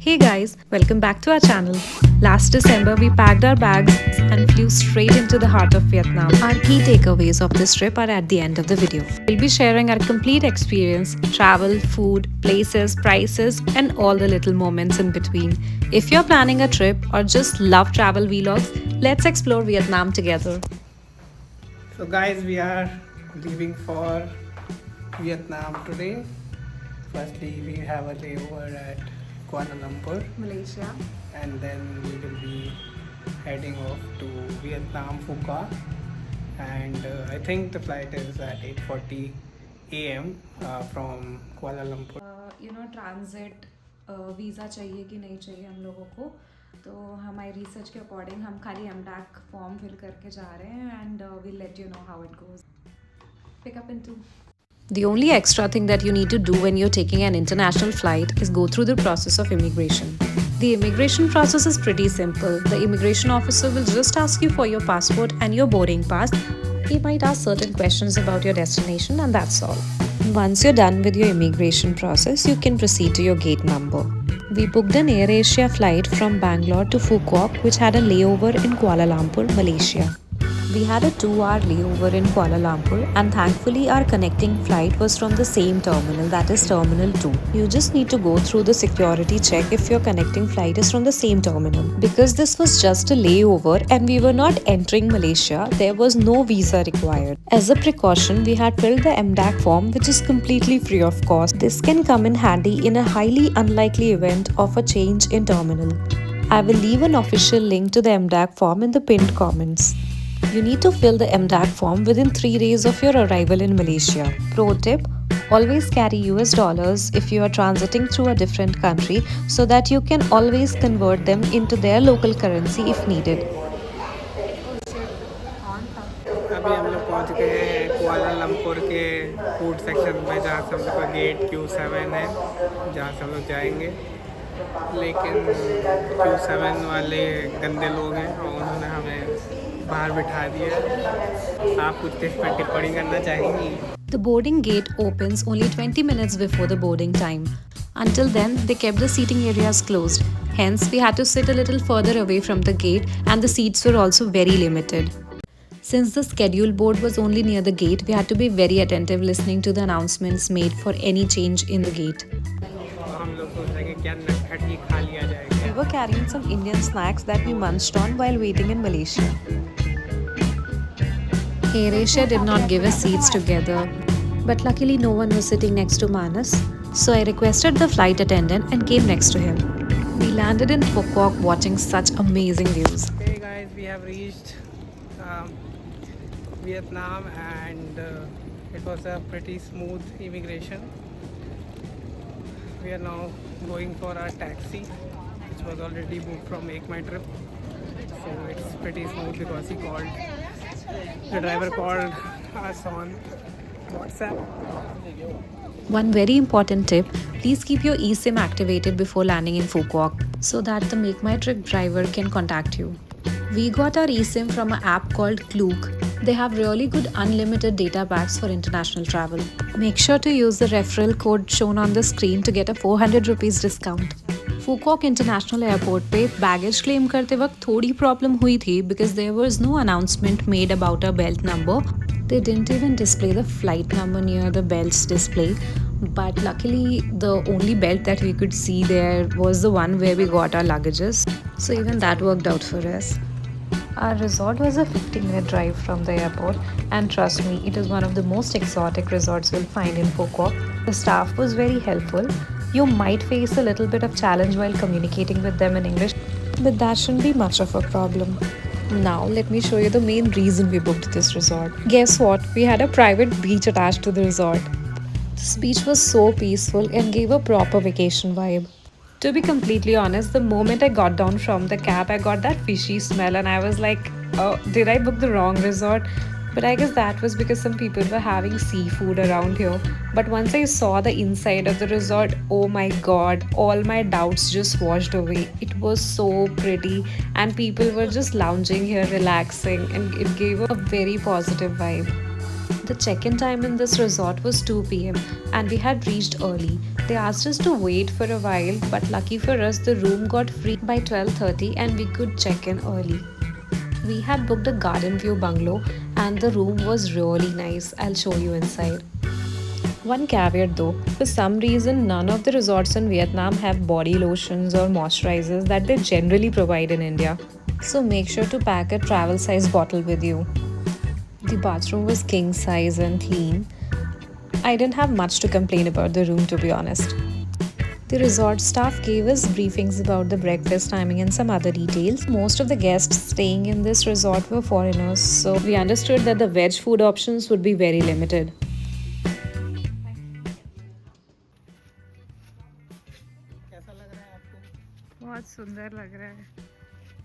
Hey guys, welcome back to our channel. Last December, we packed our bags and flew straight into the heart of Vietnam. Our key takeaways of this trip are at the end of the video. We'll be sharing our complete experience, travel, food, places, prices, and all the little moments in between. If you're planning a trip or just love travel vlogs, let's explore Vietnam together. So guys, we are leaving for Vietnam today. Firstly, we have a layover at Kuala Lumpur, Malaysia. and then we will be heading off to Vietnam, Phu Quoc. And I think the flight is at 8:40 a.m. From Kuala Lumpur. Transit visa चाहिए कि नहीं चाहिए हम लोगों को, तो हमारी research के अकॉर्डिंग हम खाली MDAC फॉर्म फिल करके जा रहे हैं and we'll let you know how it goes. Pick up in 2. The only extra thing that you need to do when you're taking an international flight is go through the process of immigration. The immigration process is pretty simple. The immigration officer will just ask you for your passport and your boarding pass. He might ask certain questions about your destination, and that's all. Once you're done with your immigration process, you can proceed to your gate number. We booked an AirAsia flight from Bangalore to Phu Quoc, which had a layover in Kuala Lumpur, Malaysia. We had a 2-hour layover in Kuala Lumpur, and thankfully our connecting flight was from the same terminal, that is Terminal 2. You just need to go through the security check if your connecting flight is from the same terminal. Because this was just a layover and we were not entering Malaysia, there was no visa required. As a precaution, we had filled the MDAC form, which is completely free of cost. This can come in handy in a highly unlikely event of a change in terminal. I will leave an official link to the MDAC form in the pinned comments. You need to fill the MDAC form within 3 days of your arrival in Malaysia. Pro tip: always carry US dollars if you are transiting through a different country so that you can always convert them into their local currency if needed. अभी हम लोग पहुँच गए हैं कुआला Lumpur के food section में, जहाँ से हम लोग का गेट Q7 है, जहाँ से हम लोग जाएंगे. लेकिन Q7 वाले गंदे लोग हैं और उन्होंने हमें बाहर बिठा दिया. आप कुछ इस पर टिप्पणी करना चाहेंगी? The boarding gate opens only 20 minutes before the boarding time. Until then, they kept the seating areas closed. Hence, we had to sit a little further away from the gate, and the seats were also very limited. Since the schedule board was only near the gate, we had to be very attentive listening to the announcements made for any change in the gate. We were carrying some Indian snacks that we munched on while waiting in Malaysia. AirAsia did not give us seats together, but luckily no one was sitting next to Manas, so I requested the flight attendant and came next to him. We landed in Phu Quoc watching such amazing views. Hey guys, we have reached Vietnam, and it was a pretty smooth immigration. We are now going for our taxi, which was already booked from Make My Trip. So it's pretty smooth because the driver called us on WhatsApp. One very important tip: please keep your eSIM activated before landing in Phu Quoc so that the Make My Trip driver can contact you. We got our eSIM from an app called Klook. They have really good unlimited data packs for international travel. Make sure to use the referral code shown on the screen to get a 400 rupees discount. Phu Quoc International Airport पे baggage claim करते वक्त थोड़ी problem हुई थी because there was no announcement made about our belt number. They didn't even display the flight number near the belt's display. But luckily, the only belt that we could see there was the one where we got our luggages. So even that worked out for us. Our resort was a 15-minute drive from the airport, and trust me, it is one of the most exotic resorts you'll find in Phu Quoc. The staff was very helpful. You might face a little bit of challenge while communicating with them in English, but that shouldn't be much of a problem. Now, let me show you the main reason we booked this resort. Guess what? We had a private beach attached to the resort. This beach was so peaceful and gave a proper vacation vibe. To be completely honest, the moment I got down from the cab, I got that fishy smell and I was like, oh, did I book the wrong resort? But I guess that was because some people were having seafood around here. But once I saw the inside of the resort, oh my god, all my doubts just washed away. It was so pretty and people were just lounging here, relaxing, and it gave a very positive vibe. The check-in time in this resort was 2 p.m. and we had reached early. They asked us to wait for a while, but lucky for us, the room got free by 12:30 and we could check in early. We had booked a garden view bungalow and the room was really nice. I'll show you inside. One caveat though, for some reason, none of the resorts in Vietnam have body lotions or moisturizers that they generally provide in India. So make sure to pack a travel size bottle with you. The bathroom was king size and clean. I didn't have much to complain about the room, to be honest. The resort staff gave us briefings about the breakfast timing and some other details. Most of the guests staying in this resort were foreigners, so we understood that the veg food options would be very limited. कैसा लग रहा है आपको? बहुत सुंदर लग रहा है।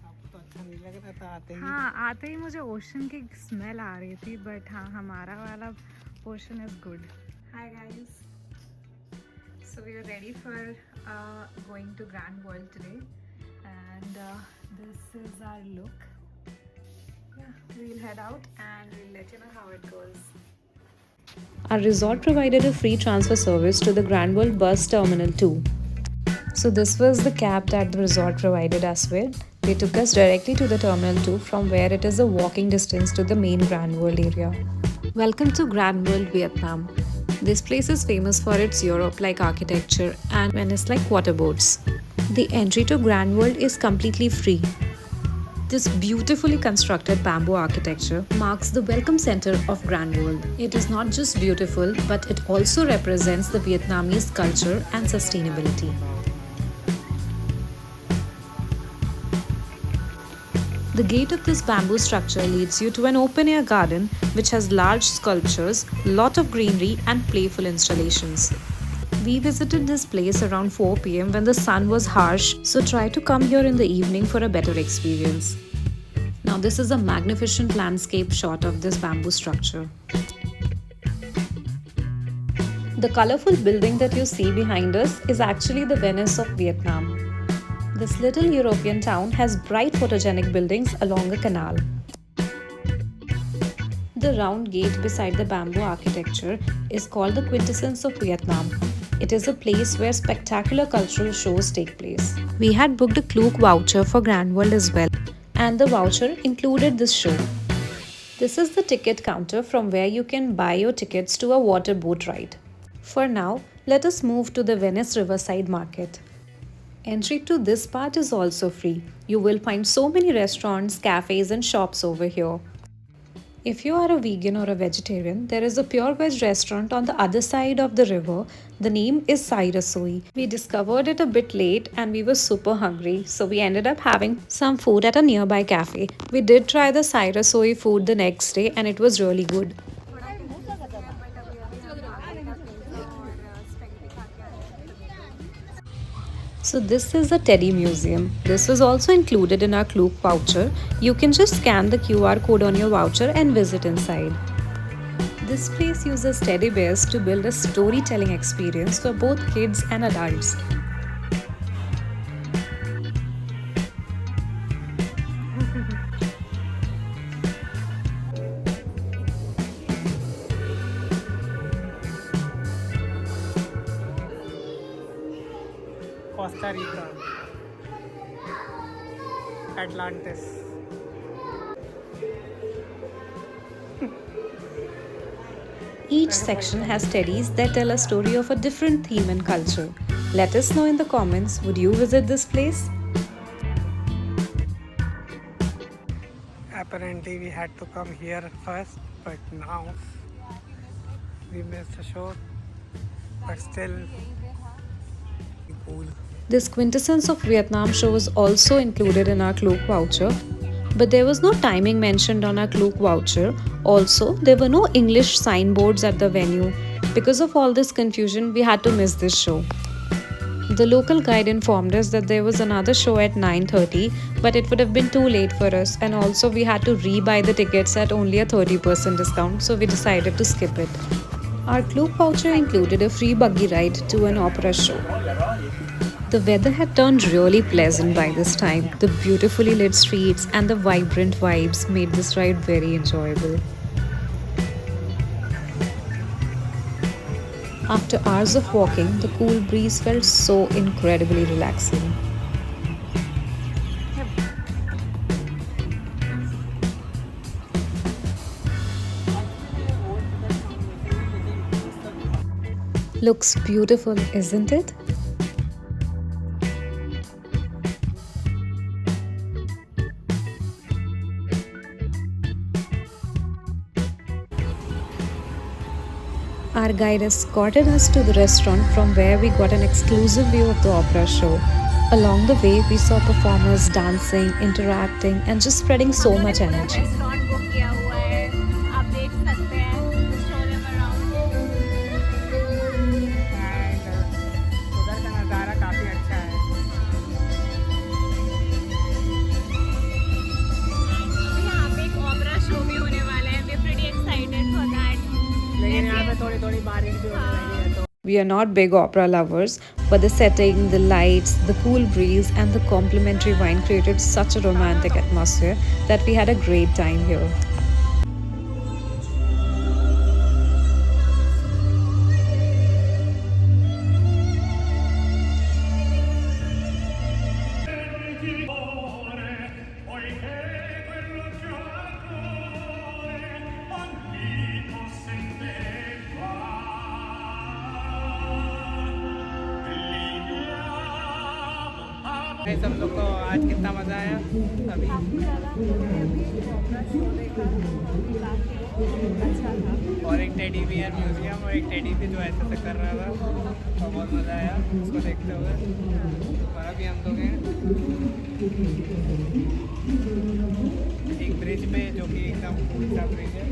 आपको तो अच्छा नहीं लग रहा था आते ही? हाँ, आते ही मुझे ओशन की स्मेल आ रही थी, बट हाँ, हमारा वाला portion is good. Hi guys, so we are ready for going to Grand World today, and this is our look. Yeah, we'll head out and we'll let you know how it goes. Our resort provided a free transfer service to the Grand World bus terminal too. So this was the cab that the resort provided us with. They took us directly to the Terminal 2 from where it is a walking distance to the main Grand World area. Welcome to Grand World Vietnam. This place is famous for its Europe-like architecture and Venice-like water boats. The entry to Grand World is completely free. This beautifully constructed bamboo architecture marks the welcome center of Grand World. It is not just beautiful, but it also represents the Vietnamese culture and sustainability. The gate of this bamboo structure leads you to an open-air garden which has large sculptures, lot of greenery and playful installations. We visited this place around 4 p.m. when the sun was harsh, so try to come here in the evening for a better experience. Now this is a magnificent landscape shot of this bamboo structure. The colorful building that you see behind us is actually the Venice of Vietnam. This little European town has bright photogenic buildings along a canal. The round gate beside the bamboo architecture is called the Quintessence of Vietnam. It is a place where spectacular cultural shows take place. We had booked a Klook voucher for Grand World as well, and the voucher included this show. This is the ticket counter from where you can buy your tickets to a water boat ride. For now, let us move to the Venice Riverside market. Entry to this part is also free. You will find so many restaurants, cafes and shops over here. If you are a vegan or a vegetarian, there is a pure veg restaurant on the other side of the river. The name is Restraunt. We discovered it a bit late and we were super hungry, so we ended up having some food at a nearby cafe. We did try the Restraunt food the next day and it was really good. So this is a teddy museum. This was also included in our Klook voucher. You can just scan the QR code on your voucher and visit inside. This place uses teddy bears to build a storytelling experience for both kids and adults. Costa Rica, Atlantis. Each section has teddies that tell a story of a different theme and culture. Let us know in the comments, would you visit this place? Apparently we had to come here first, but now we missed the show, but still cool. This Quintessence of Vietnam show was also included in our Klook voucher, but there was no timing mentioned on our Klook voucher. Also, there were no English signboards at the venue. Because of all this confusion, we had to miss this show. The local guide informed us that there was another show at 9:30, but it would have been too late for us, and also we had to re-buy the tickets at only a 30% discount, so we decided to skip it. Our Klook voucher included a free buggy ride to an opera show. The weather had turned really pleasant by this time. The beautifully lit streets and the vibrant vibes made this ride very enjoyable. After hours of walking, the cool breeze felt so incredibly relaxing. Looks beautiful, isn't it? Our guide escorted us to the restaurant from where we got an exclusive view of the opera show. Along the way, we saw performers dancing, interacting, and just spreading so much energy. Restaurant book किया हुआ है, आप देख सकते हैं, show them around. And उधर का नज़ारा काफ़ी अच्छा है। अभी यहाँ पे एक opera show भी होने वाला है. We're pretty excited for that. लेकिन यहाँ पे थोड़ी थोड़ी बारिश भी होने लगी है तो We are not big opera lovers, but the setting, the lights, the cool breeze, and the complimentary wine created such a romantic atmosphere that we had a great time here. सब लोग को आज कितना मज़ा आया अभी। और एक टेडी बियर म्यूजियम और एक टेडी भी जो ऐसे से कर रहा था और बहुत मज़ा आया उसको देखते हुए। और अभी हम लोग हैं एक ब्रिज पे जो कि एकदम फूल सा ब्रिज है।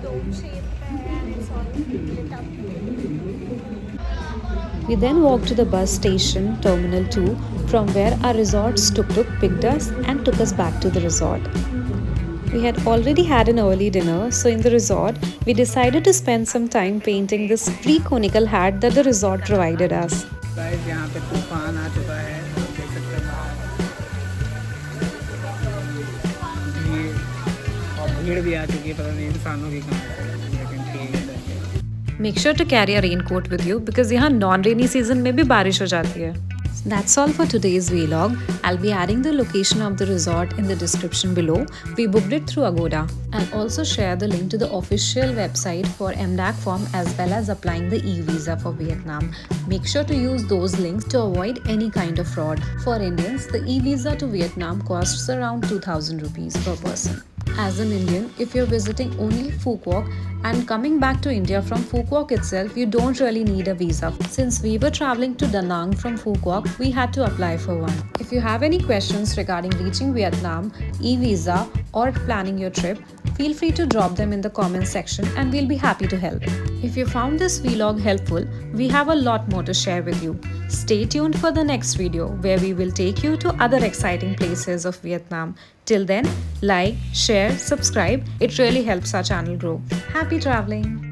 Dome shape है and it's all lit up. We then walked to the bus station, Terminal 2, from where our resort's tuk-tuk picked us and took us back to the resort. We had already had an early dinner, so in the resort, we decided to spend some time painting this free conical hat that the resort provided us. Guys यहाँ पे तूफान आ चुका है, आप देख सकते हैं बाहर। ये और भीड़ भी आ चुकी है, पता नहीं इंसानों की कहाँ है, लेकिन ठीक है। Make sure to carry a raincoat with you because यहाँ non-rainy season में भी बारिश हो जाती है. That's all for today's vlog. I'll be adding the location of the resort in the description below. We booked it through Agoda. I'll also share the link to the official website for MDAC form as well as applying the e-visa for Vietnam. Make sure to use those links to avoid any kind of fraud. For Indians, the e-visa to Vietnam costs around 2,000 rupees per person. As an Indian, if you're visiting only Phu Quoc and coming back to India from Phu Quoc itself, you don't really need a visa. Since we were traveling to Da Nang from Phu Quoc, we had to apply for one. If you have any questions regarding reaching Vietnam, e-visa or planning your trip, feel free to drop them in the comment section and we'll be happy to help. If you found this vlog helpful, we have a lot more to share with you. Stay tuned for the next video where we will take you to other exciting places of Vietnam. Till then, like, share, subscribe. It really helps our channel grow. Happy traveling!